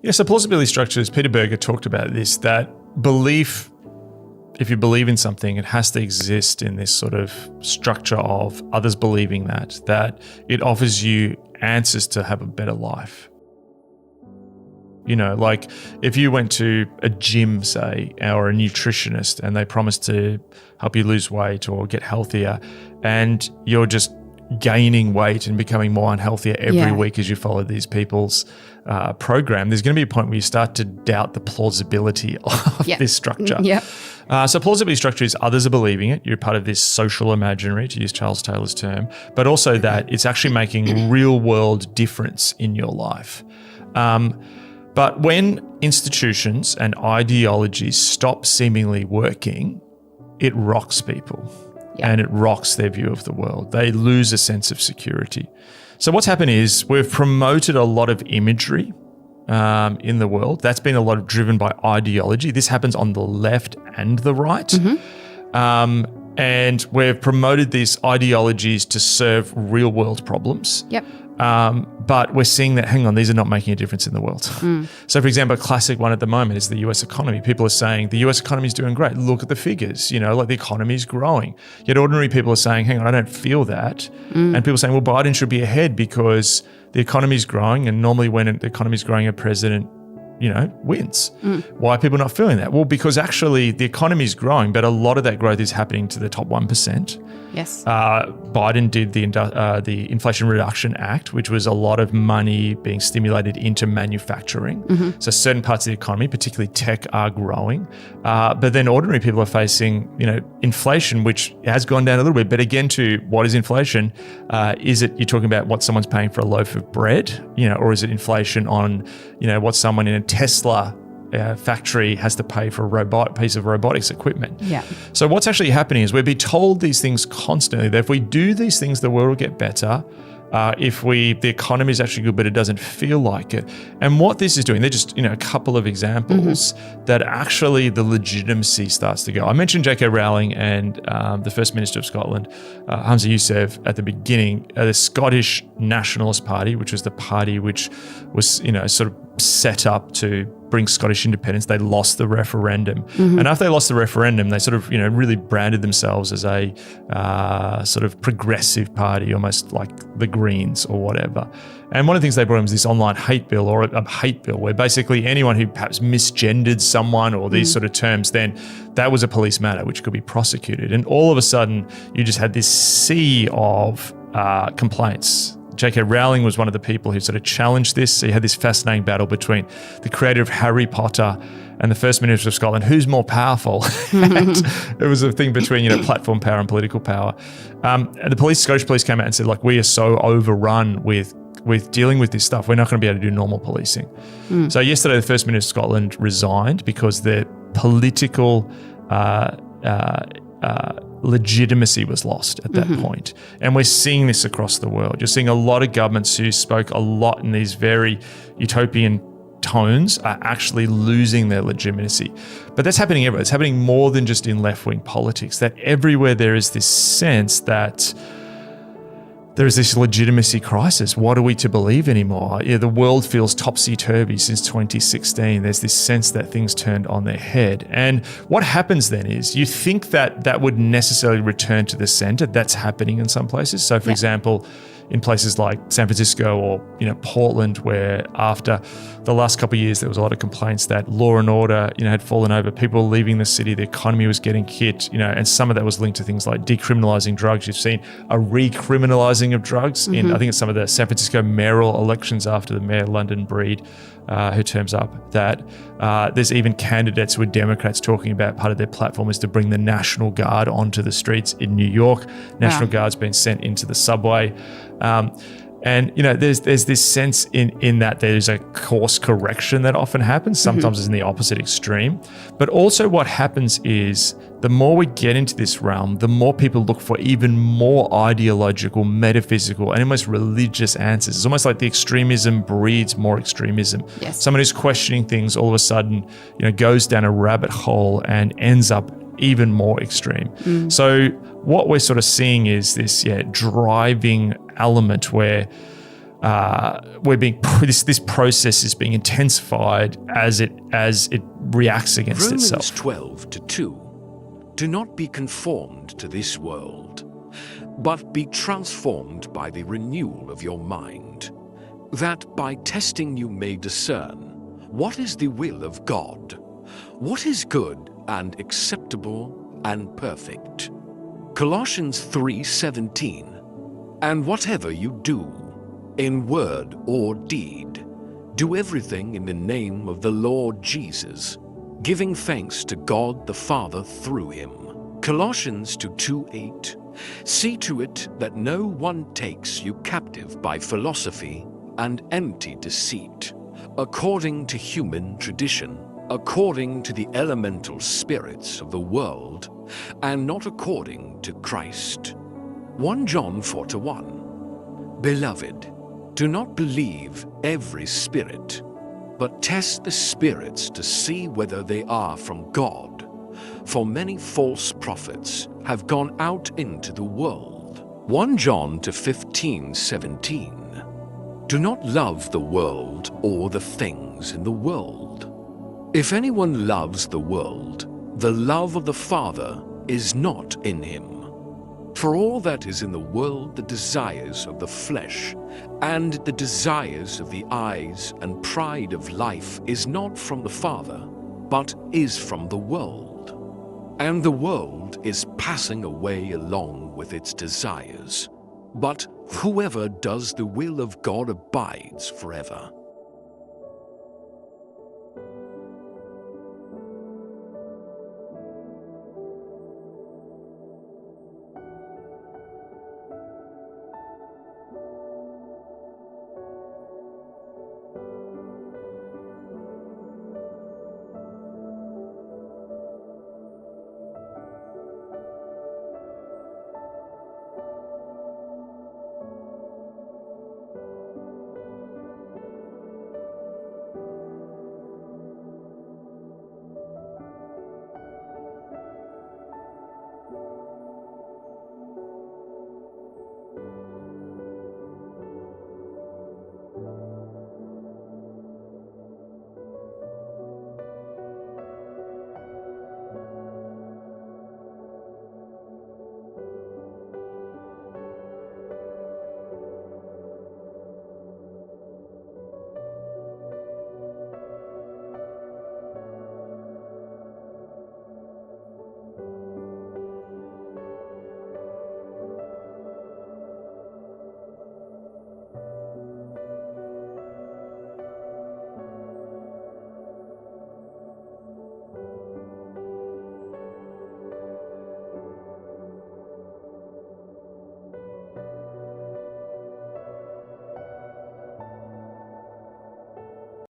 Yeah, so plausibility structures, Peter Berger talked about this, that belief, if you believe in something, it has to exist in this sort of structure of others believing that it offers you answers to have a better life. You know, like if you went to a gym, say, or a nutritionist and they promised to help you lose weight or get healthier, and you're just gaining weight and becoming more unhealthier every week as you follow these people's program, there's going to be a point where you start to doubt the plausibility of this structure. So plausibility structure is others are believing it. You're part of this social imaginary, to use Charles Taylor's term, but also that it's actually making real world difference in your life. But when institutions and ideologies stop seemingly working, it rocks people and it rocks their view of the world. They lose a sense of security. So what's happened is we've promoted a lot of imagery in the world. That's been a lot of driven by ideology. This happens on the left and the right. And we've promoted these ideologies to serve real world problems. But we're seeing that, hang on, these are not making a difference in the world. So for example, a classic one at the moment is the US economy. People are saying the US economy is doing great. Look at the figures, you know, like the economy is growing. Yet ordinary people are saying, hang on, I don't feel that. And people are saying, well, Biden should be ahead because the economy is growing. And normally when the economy is growing, a president, you know, wins. Why are people not feeling that? Well, because actually the economy is growing, but a lot of that growth is happening to the top 1%. Biden did the Inflation Reduction Act, which was a lot of money being stimulated into manufacturing. So certain parts of the economy, particularly tech, are growing. But then ordinary people are facing, you know, inflation, which has gone down a little bit. But again, to what is inflation? Is it you're talking about what someone's paying for a loaf of bread, you know, or is it inflation on, you know, what someone in a Tesla factory has to pay for a piece of robotics equipment? So what's actually happening is we're being told these things constantly, that if we do these things, the world will get better. If the economy is actually good, but it doesn't feel like it. And what this is doing, they're just, you know, a couple of examples that actually the legitimacy starts to go. I mentioned J.K. Rowling and the First Minister of Scotland, Hamza Youssef, at the beginning. The Scottish Nationalist Party, which was the party which was, you know, sort of set up to bring Scottish independence, they lost the referendum. And after they lost the referendum, they sort of, you know, really branded themselves as a sort of progressive party, almost like the Greens or whatever. And one of the things they brought in was this online hate bill, or a hate bill, where basically anyone who perhaps misgendered someone or these sort of terms, then that was a police matter which could be prosecuted. And all of a sudden, you just had this sea of complaints. J.K. Rowling was one of the people who sort of challenged this. So you had this fascinating battle between the creator of Harry Potter and the First Minister of Scotland. Who's more powerful? And it was a thing between, you know, platform power and political power. And the Scottish police came out and said, like, we are so overrun with dealing with this stuff, we're not going to be able to do normal policing. So yesterday, the First Minister of Scotland resigned because their political legitimacy was lost at that point. And we're seeing this across the world. You're seeing a lot of governments who spoke a lot in these very utopian tones are actually losing their legitimacy. But that's happening everywhere. It's happening more than just in left-wing politics, that everywhere there is this sense that there is this legitimacy crisis. What are we to believe anymore? The world feels topsy-turvy since 2016. There's this sense that things turned on their head. And what happens then is you think that that would necessarily return to the center. That's happening in some places. So for example, in places like San Francisco or, you know, Portland, where after the last couple of years, there was a lot of complaints that law and order, you know, had fallen over. People were leaving the city, the economy was getting hit, you know, and some of that was linked to things like decriminalizing drugs. You've seen a recriminalizing of drugs in, I think it's some of the San Francisco mayoral elections after the mayor, London Breed, who terms up, that there's even candidates who are Democrats talking about part of their platform is to bring the National Guard onto the streets in New York. National Guard's been sent into the subway. And, you know, there's this sense in that there's a course correction that often happens. Sometimes it's in the opposite extreme. But also what happens is the more we get into this realm, the more people look for even more ideological, metaphysical, and almost religious answers. It's almost like the extremism breeds more extremism. Someone who's questioning things all of a sudden, you know, goes down a rabbit hole and ends up even more extreme. So what we're sort of seeing is this driving element where this process is being intensified as it reacts against itself. Romans 12:2. Do not be conformed to this world, but be transformed by the renewal of your mind, that by testing you may discern what is the will of God, what is good and acceptable and perfect. Colossians 3:17. And whatever you do, in word or deed, do everything in the name of the Lord Jesus, giving thanks to God the Father through him. Colossians 2:8. See to it that no one takes you captive by philosophy and empty deceit, according to human tradition, according to the elemental spirits of the world, and not according to Christ. 1 John 4:1. Beloved, do not believe every spirit, but test the spirits to see whether they are from God. For many false prophets have gone out into the world. 1 John 15:17. Do not love the world or the things in the world. If anyone loves the world, the love of the Father is not in him. For all that is in the world, the desires of the flesh, and the desires of the eyes and pride of life is not from the Father, but is from the world. And the world is passing away along with its desires. But whoever does the will of God abides forever.